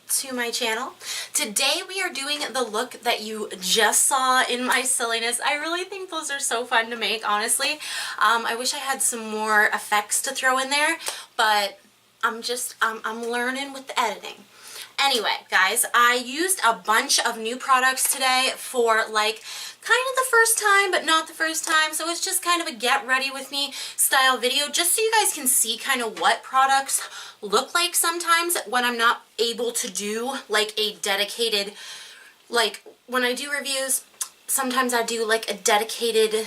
to my channel. Today we are doing the look that you just saw in my silliness. I really think those are so fun to make, honestly. I wish I had some more effects to throw in there, but I'm learning with the editing. Anyway, guys, I used a bunch of new products today for like kind of the first time, but not the first time. So it's just kind of a get ready with me style video, just so you guys can see kind of what products look like sometimes when I'm not able to do like a dedicated, like when I do reviews, sometimes I do like a dedicated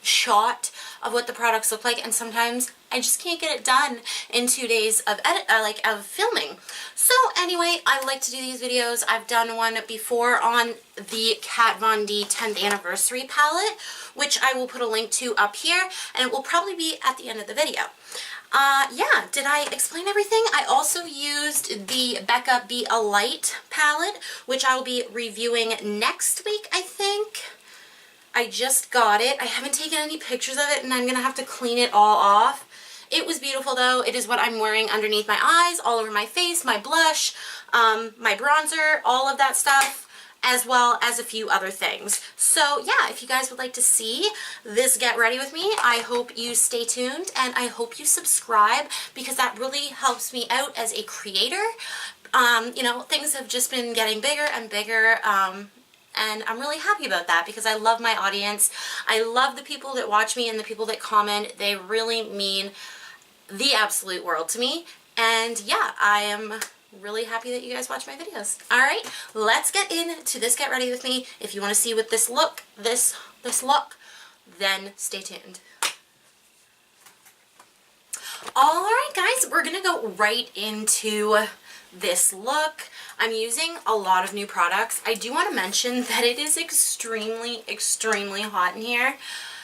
shot of what the products look like, and sometimes I just can't get it done in 2 days of of filming. So anyway, I like to do these videos. I've done one before on the KatVonD 10th anniversary palette, which I will put a link to up here, and it will probably be at the end of the video. Yeah, did I explain everything? I also used the Becca Be a Light palette, which I will be reviewing next week, I think. I just got it. I haven't taken any pictures of it, and I'm going to have to clean it all off. It was beautiful, though. It is what I'm wearing underneath my eyes, all over my face, my blush, my bronzer, all of that stuff, as well as a few other things. So, yeah, if you guys would like to see this get ready with me, I hope you stay tuned, and I hope you subscribe, because that really helps me out as a creator. You know, things have just been getting bigger and bigger, and I'm really happy about that because I love my audience. I love the people that watch me and the people that comment. They really mean the absolute world to me. And yeah, I am really happy that you guys watch my videos. Alright, let's get into this get ready with me. If you want to see what this look, then stay tuned. Alright guys, we're gonna go right into this look. I'm using a lot of new products. I do want to mention that it is extremely, extremely hot in here.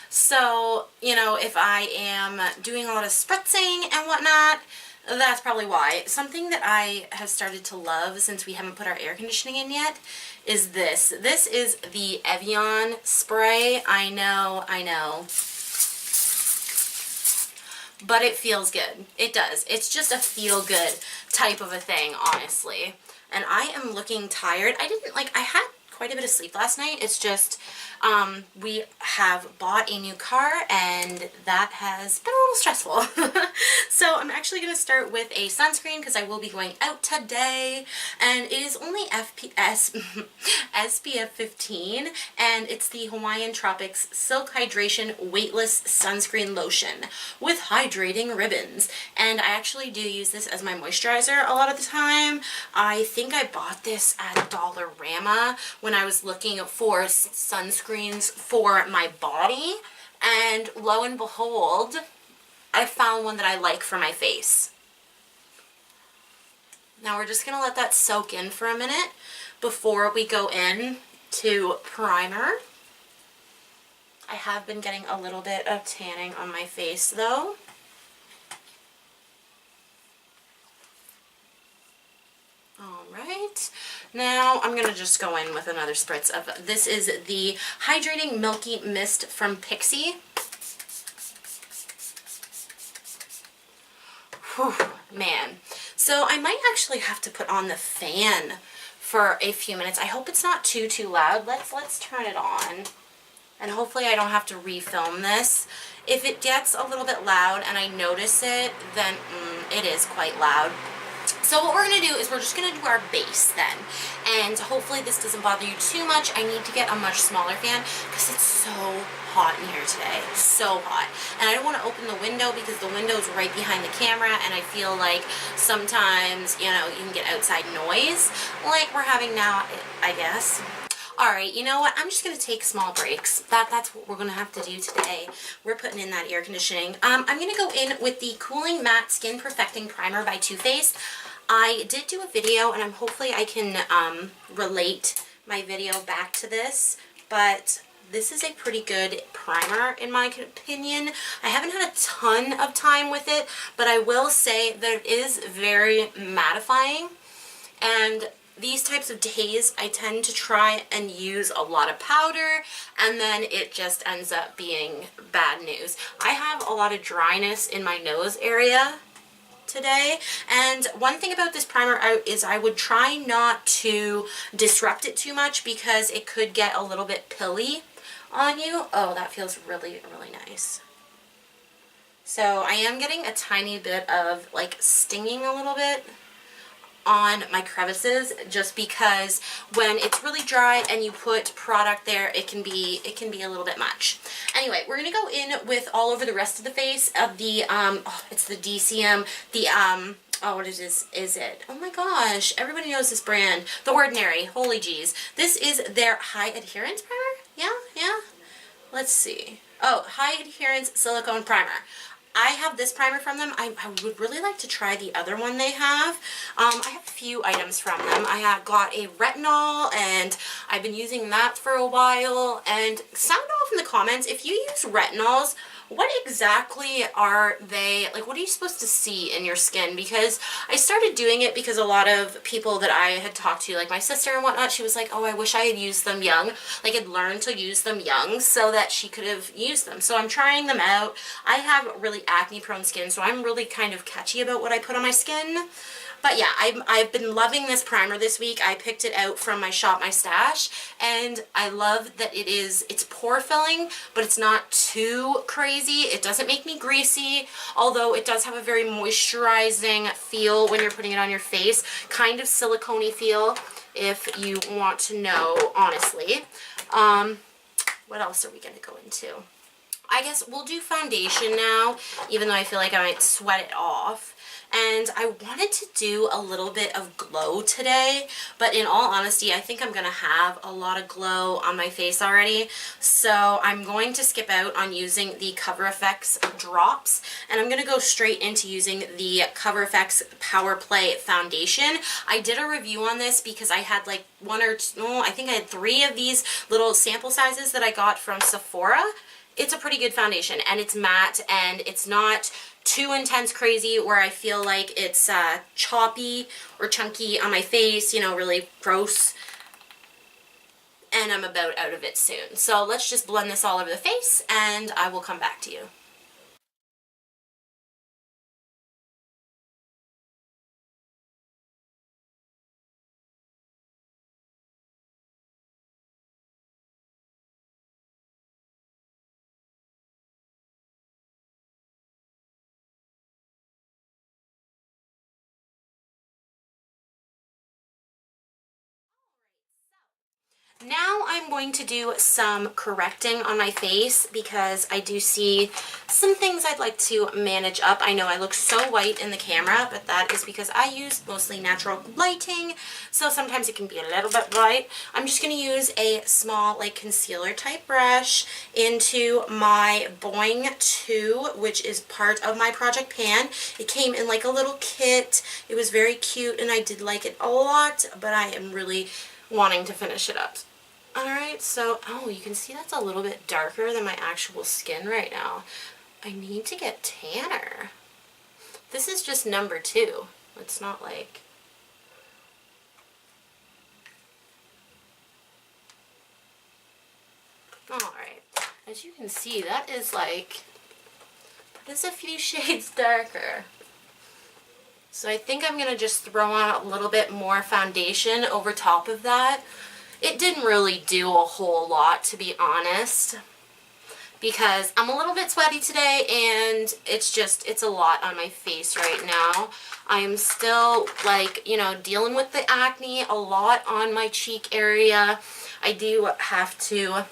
So, you know, if I am doing a lot of spritzing and whatnot, that's probably why. Something that I have started to love since we haven't put our air conditioning in yet is this. This is the Evian spray. I know. But it feels good. It does. It's just a feel-good type of a thing, honestly. And I am looking tired. I had quite a bit of sleep last night. It's just, we have bought a new car, and that has been a little stressful. So I'm actually going to start with a sunscreen because I will be going out today, and it is only SPF 15, and it's the Hawaiian Tropics Silk Hydration Weightless Sunscreen Lotion with hydrating ribbons. And I actually do use this as my moisturizer a lot of the time. I think I bought this at Dollarama when I was looking for sunscreens for my body, and lo and behold, I found one that I like for my face. Now we're just going to let that soak in for a minute before we go in to primer. I have been getting a little bit of tanning on my face though. Alright, now I'm going to just go in with another spritz of, this is the Hydrating Milky Mist from Pixi. Whew, man. So I might actually have to put on the fan for a few minutes. I hope it's not too loud. Let's turn it on. And hopefully I don't have to refilm this. If it gets a little bit loud and I notice it, then it is quite loud. So what we're going to do is we're just going to do our base then. And hopefully this doesn't bother you too much. I need to get a much smaller fan because it's so hot in here today. So hot. And I don't want to open the window because the window's right behind the camera, and I feel like sometimes, you know, you can get outside noise like we're having now, I guess. Alright, you know what? I'm just going to take small breaks. That's what we're going to have to do today. We're putting in that air conditioning. I'm going to go in with the Cooling Matte Skin Perfecting Primer by Too Faced. I did do a video, and hopefully I can relate my video back to this, but this is a pretty good primer in my opinion. I haven't had a ton of time with it, but I will say that it is very mattifying, and these types of days I tend to try and use a lot of powder, and then it just ends up being bad news. I have a lot of dryness in my nose area, today. And one thing about this primer is I would try not to disrupt it too much because it could get a little bit pilly on you. Oh, that feels really, really nice. So I am getting a tiny bit of like stinging a little bit on my crevices, just because when it's really dry and you put product there, it can be a little bit much. Anyway, we're gonna go in with all over the rest of the face of the it's the DCM, the oh, what is it? Oh my gosh, everybody knows this brand, The Ordinary. Holy jeez, this is their high adherence primer. Yeah. Let's see. Oh, high adherence silicone primer. I have this primer from them. I would really like to try the other one they have. I have a few items from them. I have got a retinol, and I've been using that for a while. And sound off in the comments if you use retinols. What exactly are they, like, what are you supposed to see in your skin? Because I started doing it because a lot of people that I had talked to, like my sister and whatnot, she was like, oh, I wish I had used them young, like I'd learned to use them young so that she could have used them. So I'm trying them out. I have really acne prone skin, so I'm really kind of catchy about what I put on my skin. But yeah, I've been loving this primer this week. I picked it out from my Shop My Stash, and I love that it's pore filling, but it's not too crazy. It doesn't make me greasy, although it does have a very moisturizing feel when you're putting it on your face. Kind of silicone-y feel, if you want to know, honestly. What else are we going to go into? I guess we'll do foundation now, even though I feel like I might sweat it off. And I wanted to do a little bit of glow today, but in all honesty, I think I'm going to have a lot of glow on my face already. So I'm going to skip out on using the Cover FX drops, and I'm going to go straight into using the Cover FX Power Play foundation. I did a review on this because I had like one or two, no, I think I had 3 of these little sample sizes that I got from Sephora. It's a pretty good foundation, and it's matte, and it's not too intense crazy where I feel like it's choppy or chunky on my face, you know, really gross. And I'm about out of it soon. So let's just blend this all over the face, and I will come back to you. Now I'm going to do some correcting on my face because I do see some things I'd like to manage up. I know I look so white in the camera, but that is because I use mostly natural lighting, so sometimes it can be a little bit bright. I'm just going to use a small like concealer type brush into my Boing 2, which is part of my Project Pan. It came in like a little kit. It was very cute and I did like it a lot, but I am really wanting to finish it up. Alright, so, oh, you can see that's a little bit darker than my actual skin right now. I need to get tanner. This is just number 2. It's not like... Alright, as you can see, that is like... that is a few shades darker. So I think I'm going to just throw on a little bit more foundation over top of that. It didn't really do a whole lot, to be honest, because I'm a little bit sweaty today and it's a lot on my face right now. I'm still like, you know, dealing with the acne a lot on my cheek area. I do have to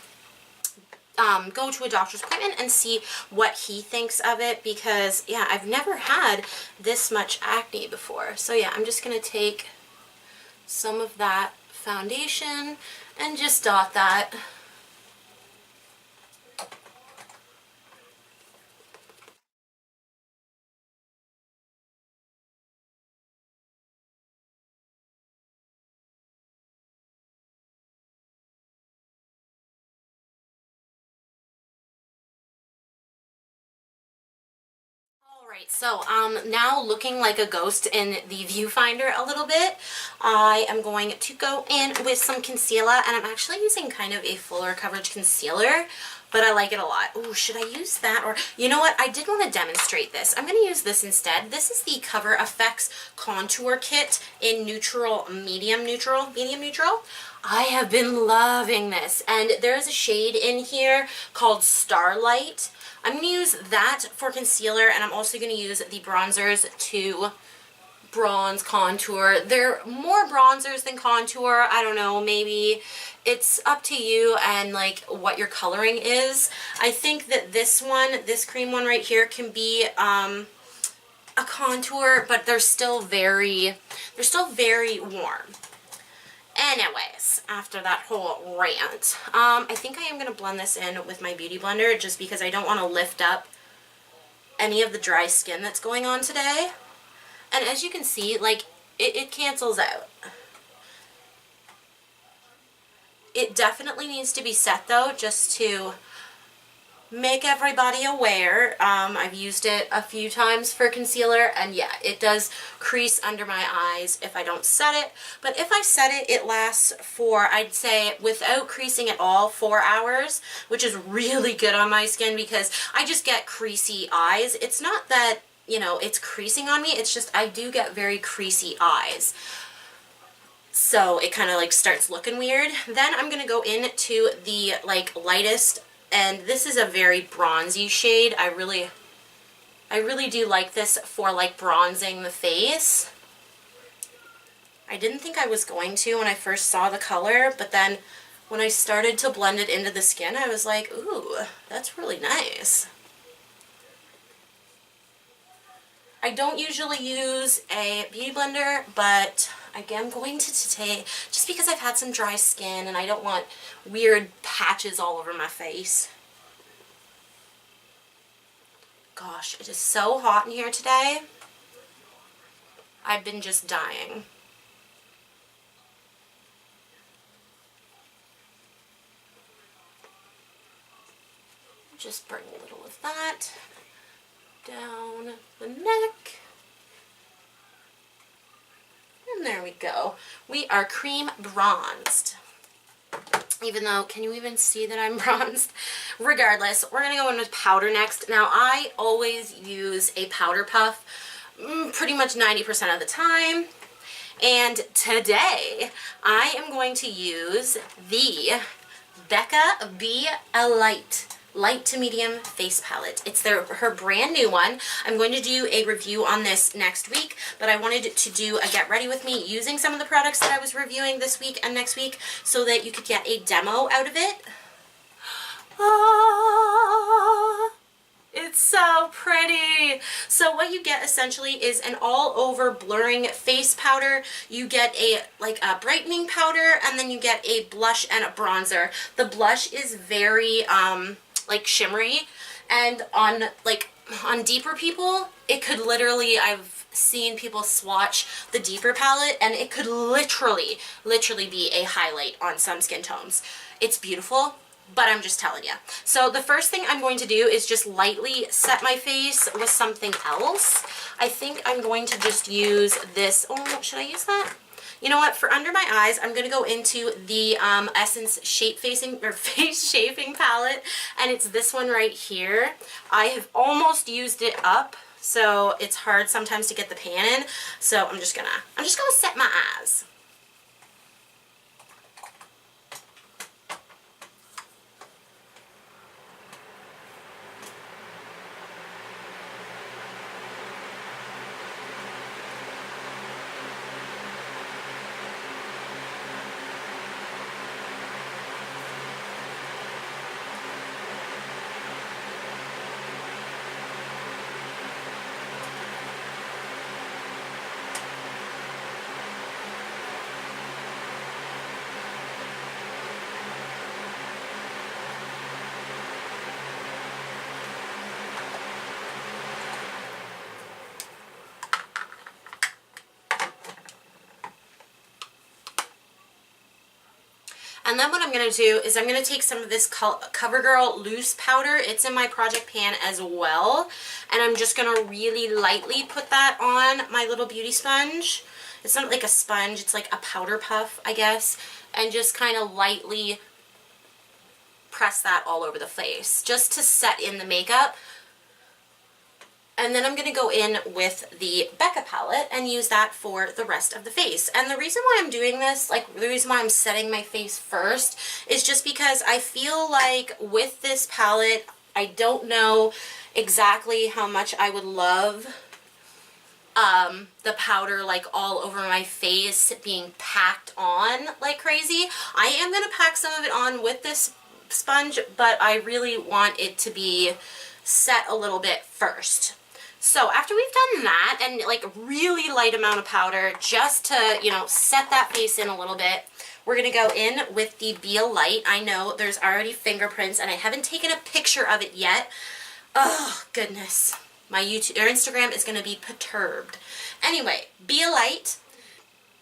go to a doctor's appointment and see what he thinks of it because, yeah, I've never had this much acne before. So yeah, I'm just going to take some of that foundation and just dot that. Alright, so now looking like a ghost in the viewfinder a little bit, I am going to go in with some concealer, and I'm actually using kind of a fuller coverage concealer but I like it a lot. Ooh, should I use that? Or, you know what? I did want to demonstrate this. I'm going to use this instead. This is the Cover FX Contour Kit in neutral, medium neutral. I have been loving this, and there's a shade in here called Starlight. I'm going to use that for concealer, and I'm also going to use the bronzers to bronze contour. They're more bronzers than contour. I don't know, maybe it's up to you and like what your coloring is. I think that this one, this cream one right here, can be a contour, but they're still very warm. Anyways, after that whole rant, I think I am going to blend this in with my Beauty Blender just because I don't want to lift up any of the dry skin that's going on today. And as you can see, like, it cancels out. It definitely needs to be set, though, just to make everybody aware. I've used it a few times for concealer, and yeah, it does crease under my eyes if I don't set it. But if I set it, it lasts for, I'd say, without creasing at all, 4 hours, which is really good on my skin because I just get creasy eyes. It's not that, you know, it's creasing on me, it's just I do get very creasy eyes. So it kind of like starts looking weird. Then I'm going to go into the like lightest, and this is a very bronzy shade. I really do like this for like bronzing the face. I didn't think I was going to when I first saw the color, but then when I started to blend it into the skin, I was like, ooh, that's really nice. I don't usually use a beauty blender, but I'm going to today just because I've had some dry skin and I don't want weird patches all over my face. Gosh, it is so hot in here today. I've been just dying. Just bring a little of that down the neck. And there we go. We are cream bronzed. Even though, can you even see that I'm bronzed? Regardless, we're going to go in with powder next. Now, I always use a powder puff pretty much 90% of the time. And today, I am going to use the Becca Be a light to medium face palette. It's her brand new one. I'm going to do a review on this next week, but I wanted to do a get ready with me using some of the products that I was reviewing this week and next week so that you could get a demo out of it. Ah, it's so pretty. So what you get essentially is an all over blurring face powder. You get a brightening powder, and then you get a blush and a bronzer. The blush is very like shimmery, and on deeper people, it could literally, I've seen people swatch the deeper palette and it could literally be a highlight on some skin tones. It's beautiful, but I'm just telling you. So the first thing I'm going to do is just lightly set my face with something else. I think I'm going to just use this. Oh, should I use that? You know what, for under my eyes, I'm going to go into the Essence Face Shaping Palette, and it's this one right here. I have almost used it up, so it's hard sometimes to get the pan in, so I'm just gonna set my eyes. And then what I'm going to do is I'm going to take some of this CoverGirl loose powder. It's in my project pan as well. And I'm just going to really lightly put that on my little beauty sponge. It's not like a sponge, it's like a powder puff, I guess. And just kind of lightly press that all over the face just to set in the makeup. And then I'm going to go in with the Becca palette and use that for the rest of the face. And the reason why I'm doing this, like the reason why I'm setting my face first, is just because I feel like with this palette, I don't know exactly how much I would love the powder like all over my face being packed on like crazy. I am going to pack some of it on with this sponge, but I really want it to be set a little bit first. So after we've done that and like a really light amount of powder just to, you know, set that face in a little bit, we're going to go in with the Be a Light. I know there's already fingerprints and I haven't taken a picture of it yet. Oh, goodness. My YouTube or Instagram is going to be perturbed. Anyway, Be a Light.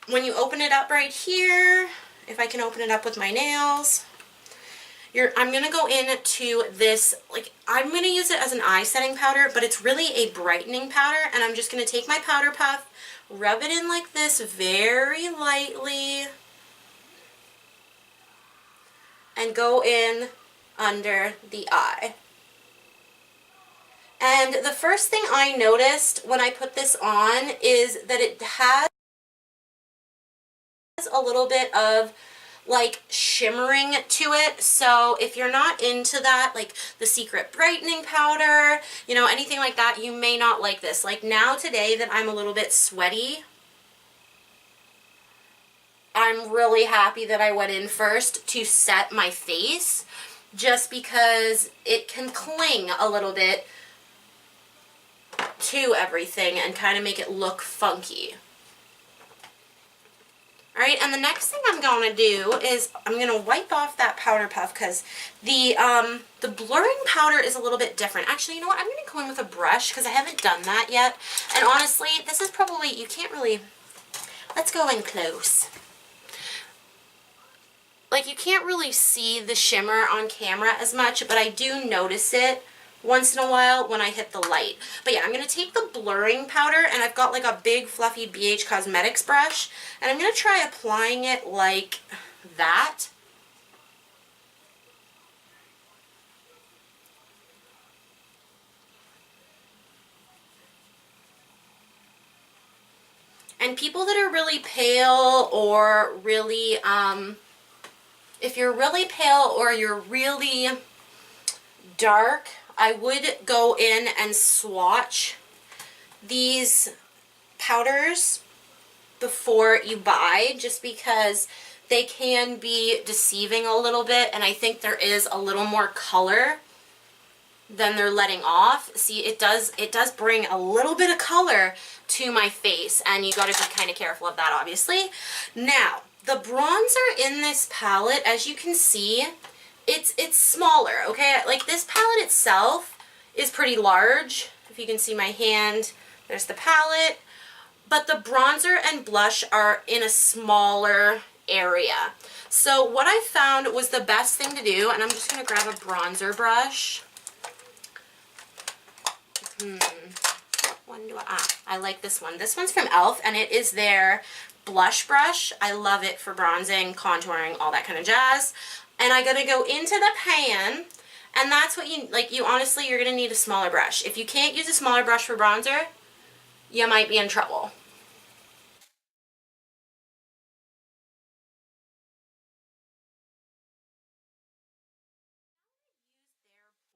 When you open it up right here, if I can open it up with my nails, I'm going to go into this, like, I'm going to use it as an eye setting powder, but it's really a brightening powder, and I'm just going to take my powder puff, rub it in like this very lightly, and go in under the eye. And the first thing I noticed when I put this on is that it has a little bit of like shimmering to it. So if you're not into that, like the Secret brightening powder, you know, anything like that, you may not like this. Like now today that I'm a little bit sweaty, I'm really happy that I went in first to set my face, just because it can cling a little bit to everything and kind of make it look funky. Alright, and the next thing I'm going to do is I'm going to wipe off that powder puff because the blurring powder is a little bit different. Actually, you know what? I'm going to go in with a brush because I haven't done that yet. And honestly, this is probably, you can't really, let's go in close. Like, you can't really see the shimmer on camera as much, but I do notice it once in a while when I hit the light. But yeah, I'm going to take the blurring powder, and I've got like a big fluffy BH Cosmetics brush, and I'm going to try applying it like that. And people that are really pale or really, if you're really pale or you're really dark, I would go in and swatch these powders before you buy, just because they can be deceiving a little bit, and I think there is a little more color than they're letting off. See, it does bring a little bit of color to my face, and you got to be kind of careful of that, obviously. Now, the bronzer in this palette, as you can see, it's smaller, okay? Like, this palette itself is pretty large. If you can see my hand, there's the palette. But the bronzer and blush are in a smaller area. So what I found was the best thing to do, and I'm just going to grab a bronzer brush. What one do I like this one. This one's from e.l.f. and it is their blush brush. I love it for bronzing, contouring, all that kind of jazz. And I'm going to go into the pan, and that's what you, like, you honestly, you're going to need a smaller brush. If you can't use a smaller brush for bronzer, you might be in trouble.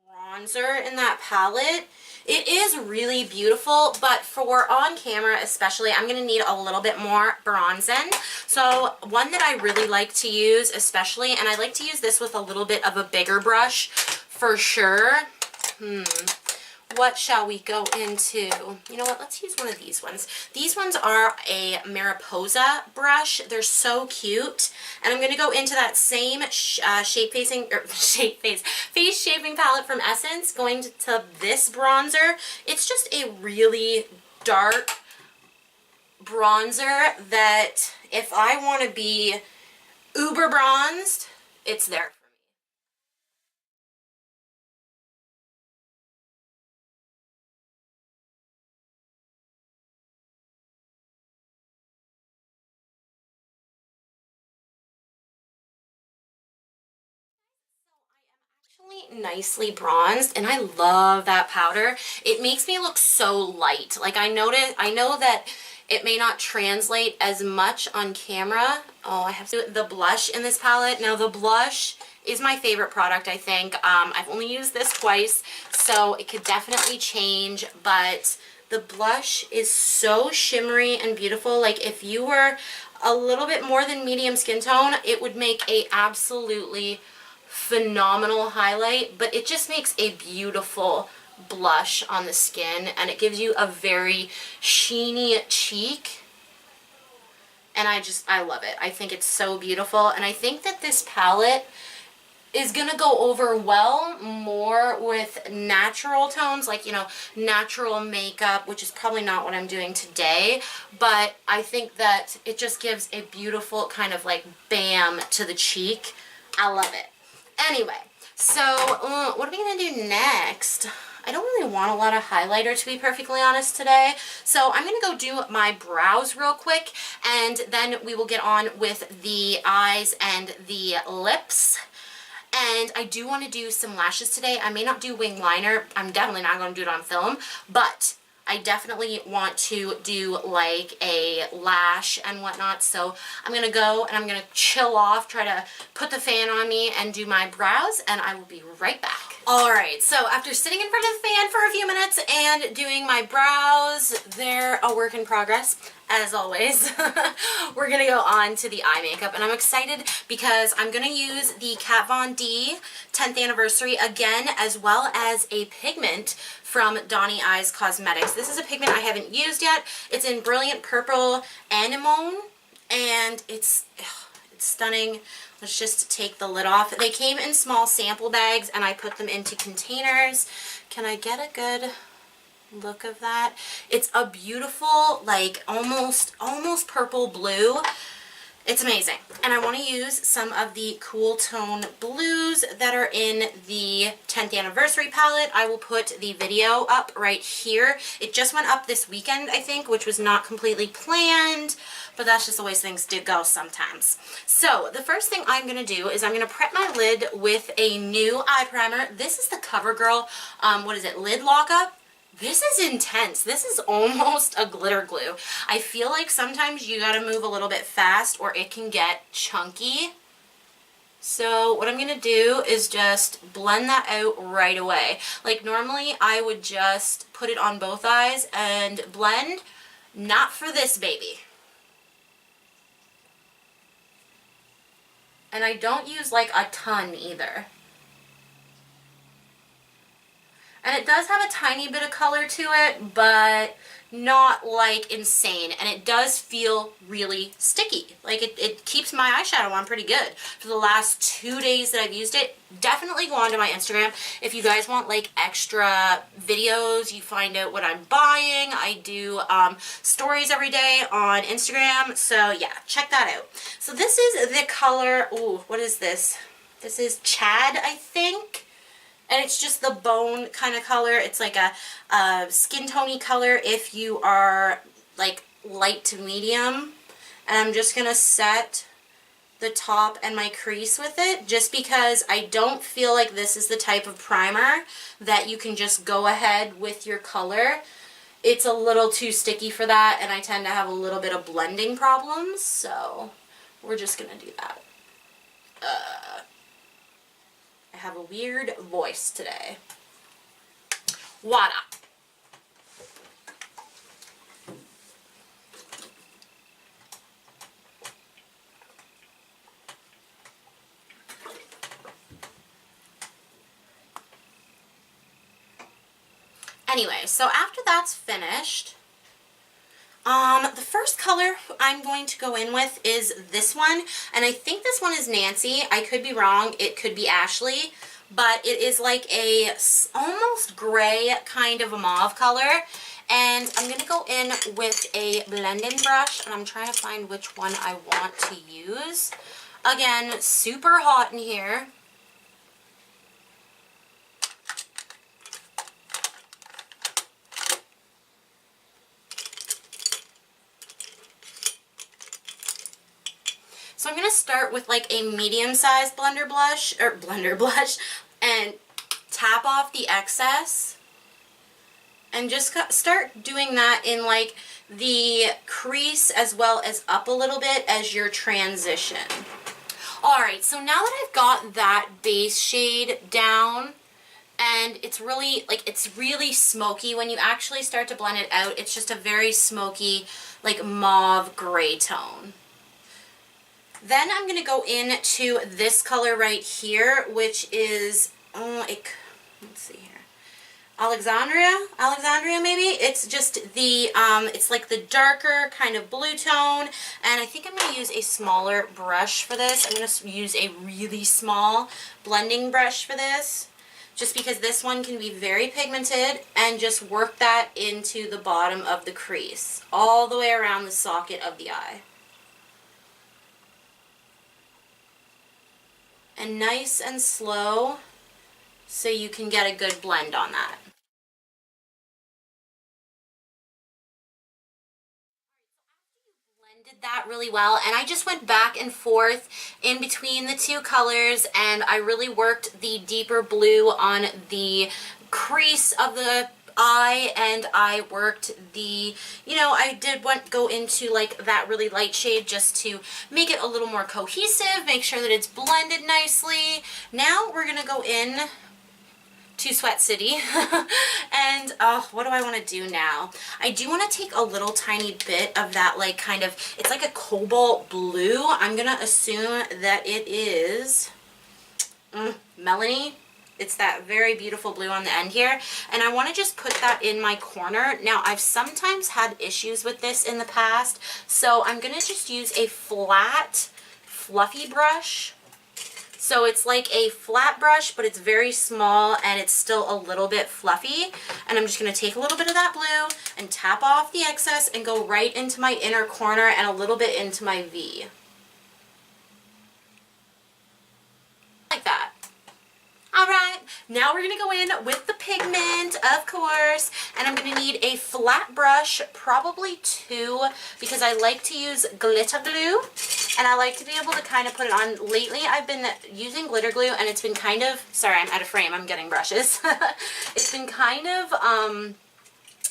Bronzer in that palette, it is really beautiful, but for on camera especially, I'm going to need a little bit more bronzing. So one that I really like to use especially, and I like to use this with a little bit of a bigger brush for sure. What shall we go into? You know what, let's use one of these ones. These ones are a Mariposa brush. They're so cute. And I'm going to go into that same face shaping palette from Essence, going to this bronzer. It's just a really dark bronzer that if I want to be uber bronzed, it's there. Actually nicely bronzed, and I love that powder. It makes me look so light. Like I know that it may not translate as much on camera. Oh, I have to do the blush in this palette. Now the blush is my favorite product, I think. I've only used this twice, so it could definitely change, but the blush is so shimmery and beautiful. Like if you were a little bit more than medium skin tone, it would make a absolutely phenomenal highlight, but it just makes a beautiful blush on the skin, and it gives you a very sheeny cheek, and I love it. I think it's so beautiful, and I think that this palette is gonna go over well more with natural tones, like, you know, natural makeup, which is probably not what I'm doing today, but I think that it just gives a beautiful kind of like bam to the cheek. I love it. Anyway, so what are we gonna do next? I don't really want a lot of highlighter, to be perfectly honest, today. So I'm gonna go do my brows real quick, and then we will get on with the eyes and the lips. And I do want to do some lashes today. I may not do wing liner. I'm definitely not going to do it on film, but I definitely want to do like a lash and whatnot. So I'm going to go and I'm going to chill off, try to put the fan on me and do my brows, and I will be right back. Alright, so after sitting in front of the fan for a few minutes and doing my brows, they're a work in progress, as always. We're going to go on to the eye makeup, and I'm excited because I'm going to use the KatVonD 10th anniversary again, as well as a pigment from Dawney Eyes Cosmetics. This is a pigment I haven't used yet. It's in Brilliant Purple Anemone, and it's stunning. Let's just take the lid off. They came in small sample bags, and I put them into containers. Can I get a good look of that? It's a beautiful, like almost purple blue. It's amazing. And I want to use some of the cool tone blues that are in the 10th anniversary palette. I will put the video up right here. It just went up this weekend, I think, which was not completely planned, but that's just the way things do go sometimes. So the first thing I'm going to do is I'm going to prep my lid with a new eye primer. This is the CoverGirl, what is it, Lid Lockup? This is intense. This is almost a glitter glue. I feel like sometimes you gotta move a little bit fast or it can get chunky. So what I'm gonna do is just blend that out right away. Like normally I would just put it on both eyes and blend. Not for this baby. And I don't use like a ton either. And it does have a tiny bit of color to it, but not like insane. And it does feel really sticky. Like it keeps my eyeshadow on pretty good. For the last 2 days that I've used it, definitely go onto my Instagram. If you guys want like extra videos, you find out what I'm buying. I do stories every day on Instagram. So yeah, check that out. So this is the color, ooh, what is this? This is Chad, I think. And it's just the bone kind of color. It's like a skin tony color if you are like light to medium. And I'm just going to set the top and my crease with it, just because I don't feel like this is the type of primer that you can just go ahead with your color. It's a little too sticky for that, and I tend to have a little bit of blending problems, so we're just going to do that. I have a weird voice today. Wada. Anyway, so after that's finished, the first color I'm going to go in with is this one, and I think this one is Nancy. I could be wrong. It could be Ashley, but it is like a almost gray kind of a mauve color, and I'm going to go in with a blending brush, and I'm trying to find which one I want to use. Again, super hot in here. So I'm going to start with like a medium-sized blender blush, and tap off the excess, and just start doing that in like the crease as well as up a little bit as your transition. Alright, so now that I've got that base shade down, and it's really, like, it's really smoky. When you actually start to blend it out, it's just a very smoky, like, mauve gray tone. Then I'm going to go into this color right here, which is, let's see here, Alexandria maybe. It's just the, it's like the darker kind of blue tone, and I think I'm going to use a smaller brush for this. I'm going to use a really small blending brush for this, just because this one can be very pigmented, and just work that into the bottom of the crease, all the way around the socket of the eye. And nice and slow, so you can get a good blend on that. Blended that really well, and I just went back and forth in between the two colors, and I really worked the deeper blue on the crease of the eye, and I worked the, I did go into like that really light shade just to make it a little more cohesive, make sure that it's blended nicely. Now we're gonna go in to Sweat City and what do I want to do now? I do want to take a little tiny bit of that, like, kind of, it's like a cobalt blue. I'm gonna assume that it is Melanie. It's that very beautiful blue on the end here, and I want to just put that in my corner. Now, I've sometimes had issues with this in the past, so I'm going to just use a flat, fluffy brush. So it's like a flat brush, but it's very small, and it's still a little bit fluffy. And I'm just going to take a little bit of that blue and tap off the excess and go right into my inner corner and a little bit into my V. Like that. Alright, now we're going to go in with the pigment, of course, and I'm going to need a flat brush, probably 2, because I like to use glitter glue, and I like to be able to kind of put it on. Lately, I've been using glitter glue, and it's been kind of, sorry, I'm out of frame, I'm getting brushes. It's been kind of,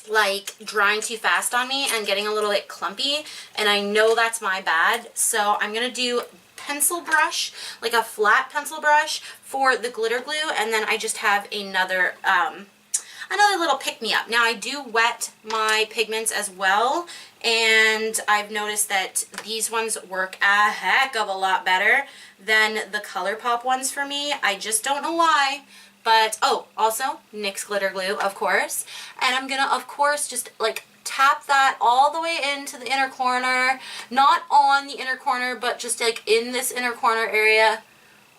like, drying too fast on me and getting a little bit clumpy, and I know that's my bad, so I'm going to do pencil brush, like a flat pencil brush for the glitter glue, and then I just have another little pick-me-up. Now I do wet my pigments as well, and I've noticed that these ones work a heck of a lot better than the ColourPop ones for me. I just don't know why. But, also NYX glitter glue, of course, and I'm gonna, of course, just like tap that all the way into the inner corner, not on the inner corner, but just like in this inner corner area,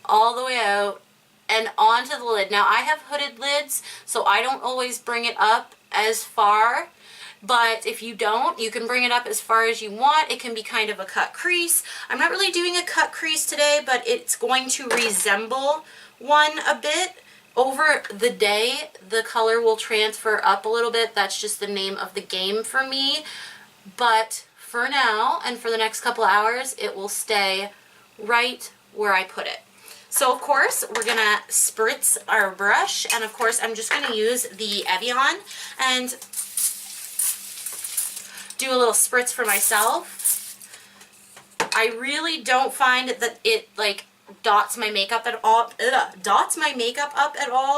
all the way out and onto the lid. Now I have hooded lids, so I don't always bring it up as far, but if you don't, you can bring it up as far as you want. It can be kind of a cut crease. I'm not really doing a cut crease today, but it's going to resemble one a bit. Over the day, the color will transfer up a little bit. That's just the name of the game for me. But for now, and for the next couple of hours, it will stay right where I put it. So, of course, we're going to spritz our brush. And, of course, I'm just going to use the Evian and do a little spritz for myself. I really don't find that it, like, dots my makeup at all,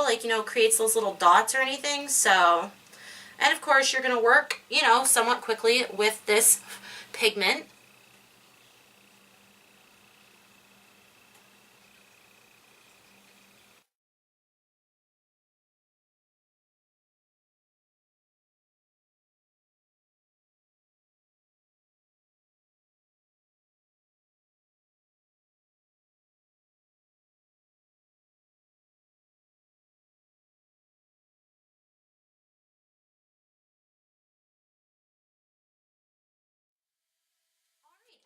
like, creates those little dots or anything. So, and of course you're going to work, somewhat quickly with this pigment.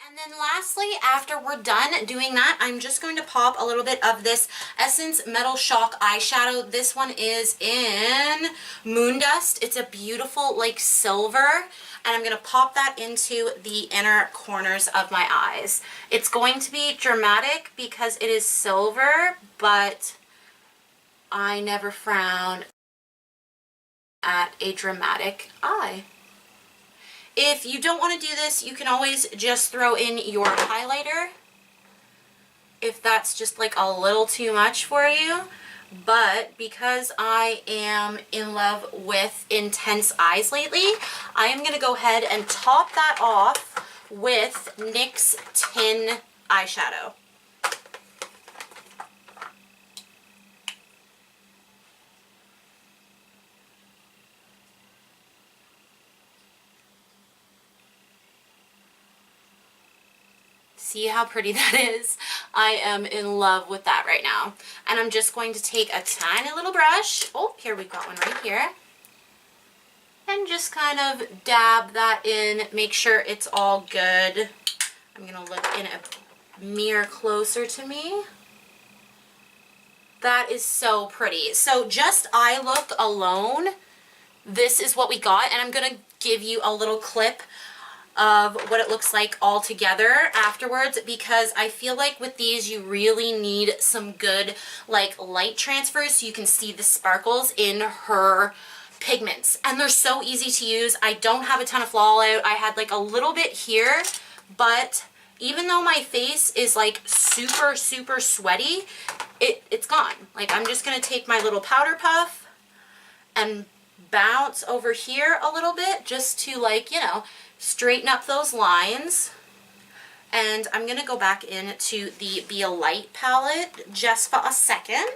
And then lastly, after we're done doing that, I'm just going to pop a little bit of this Essence Metal Shock eyeshadow. This one is in Moondust. It's a beautiful, like, silver. And I'm going to pop that into the inner corners of my eyes. It's going to be dramatic because it is silver, but I never frown at a dramatic eye. If you don't want to do this, you can always just throw in your highlighter if that's just like a little too much for you. But because I am in love with intense eyes lately, I am going to go ahead and top that off with NYX Tin eyeshadow. See how pretty that is? I am in love with that right now. And I'm just going to take a tiny little brush. Oh, here we've got one right here. And just kind of dab that in, make sure it's all good. I'm gonna look in a mirror closer to me. That is so pretty. So just eye look alone, this is what we got. And I'm gonna give you a little clip of what it looks like all together afterwards, because I feel like with these you really need some good like light transfer so you can see the sparkles in her pigments, and they're so easy to use. I don't have a ton of fallout. I had like a little bit here, but even though my face is like super sweaty, it's gone. Like I'm just gonna take my little powder puff and bounce over here a little bit just to, like, you know, straighten up those lines. And I'm going to go back into the Be a Light palette just for a second.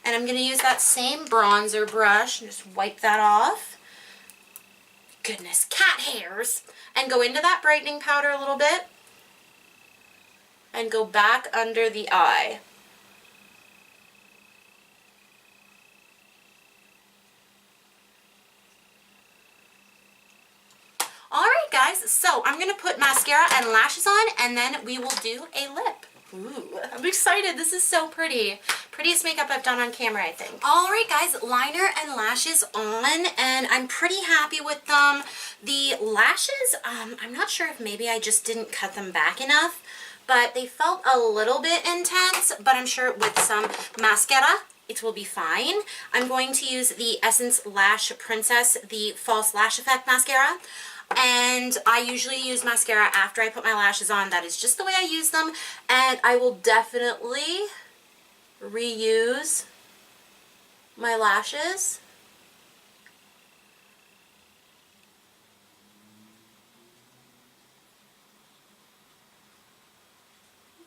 And I'm going to use that same bronzer brush and just wipe that off. Goodness, cat hairs. And go into that brightening powder a little bit. And go back under the eye. Alright guys, so I'm going to put mascara and lashes on, and then we will do a lip. Ooh, I'm excited. This is so pretty. Prettiest makeup I've done on camera, I think. Alright guys, liner and lashes on, and I'm pretty happy with them. The lashes, I'm not sure if maybe I just didn't cut them back enough, but they felt a little bit intense, but I'm sure with some mascara it will be fine. I'm going to use the Essence Lash Princess, the False Lash Effect mascara. And I usually use mascara after I put my lashes on. That is just the way I use them. And I will definitely reuse my lashes.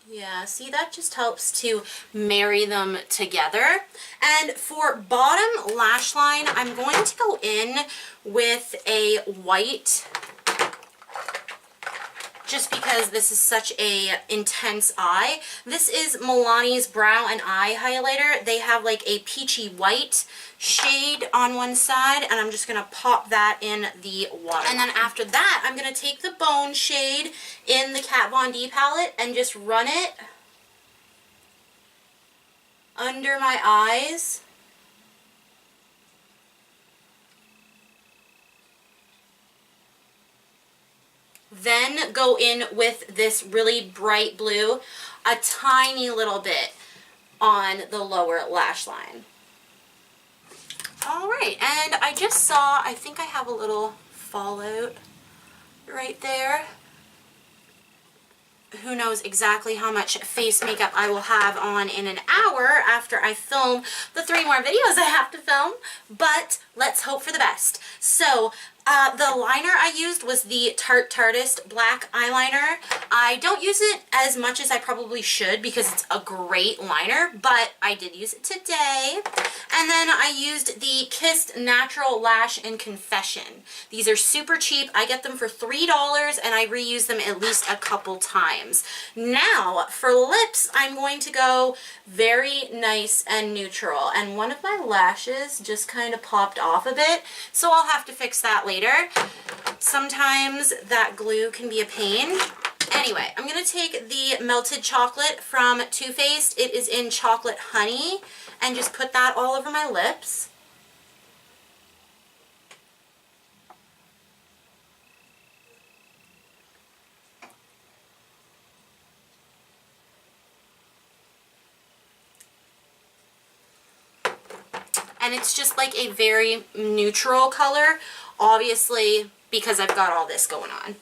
Yeah, see, that just helps to marry them together. And for bottom lash line, I'm going to go in with a white, just because this is such a intense eye. This is Milani's Brow and Eye Highlighter. They have like a peachy white shade on one side, and I'm just going to pop that in the water. And then after that, I'm going to take the Bone shade in the KatVonD palette and just run it under my eyes. Then go in with this really bright blue, a tiny little bit on the lower lash line. Alright, and I just saw, I think I have a little fallout right there. Who knows exactly how much face makeup I will have on in an hour after I film the 3 more videos I have to film, but let's hope for the best. So, the liner I used was the Tarte Tartist black eyeliner. I don't use it as much as I probably should because it's a great liner, but I did use it today. And then I used the Kissed Natural Lash in Confession. These are super cheap. I get them for $3 and I reuse them at least a couple times. Now, for lips, I'm going to go very nice and neutral. And one of my lashes just kind of popped off a bit, so I'll have to fix that later. Sometimes that glue can be a pain. Anyway, I'm going to take the Melted Chocolate from Too Faced. It is in Chocolate Honey, and just put that all over my lips. and it's just like a very neutral color, obviously because I've got all this going on.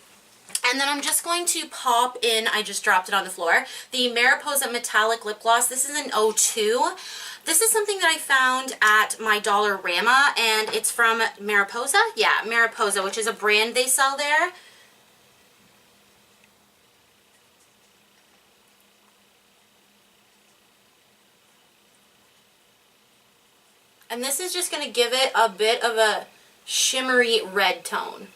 And then I'm just going to pop in, I just dropped it on the floor, the Mariposa Metallic Lip Gloss. This is an 02. This is something that I found at my Dollarama, and it's from Mariposa? Yeah, Mariposa, which is a brand they sell there. And this is just going to give it a bit of a shimmery red tone.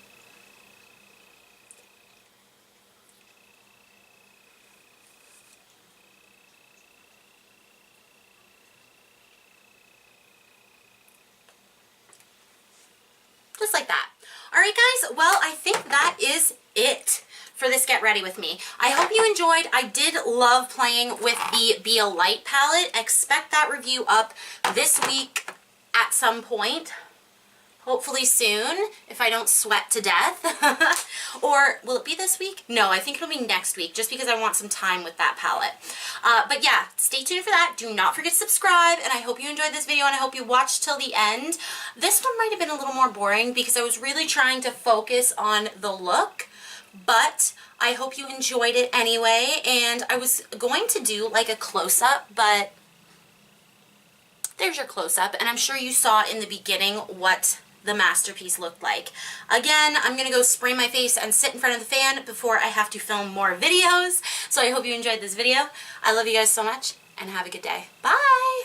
Just like that. Alright guys, well I think that is it for this Get Ready With Me. I hope you enjoyed. I did love playing with the Be a Light palette. Expect that review up this week at some point. Hopefully soon, if I don't sweat to death. Or will it be this week? No, I think it'll be next week, just because I want some time with that palette. But yeah, stay tuned for that. Do not forget to subscribe, and I hope you enjoyed this video, and I hope you watched till the end. This one might have been a little more boring, because I was really trying to focus on the look, but I hope you enjoyed it anyway, and I was going to do like a close-up, but there's your close-up, and I'm sure you saw in the beginning what the masterpiece looked like. Again, I'm gonna go spray my face and sit in front of the fan before I have to film more videos. So I hope you enjoyed this video. I love you guys so much, and have a good day. Bye!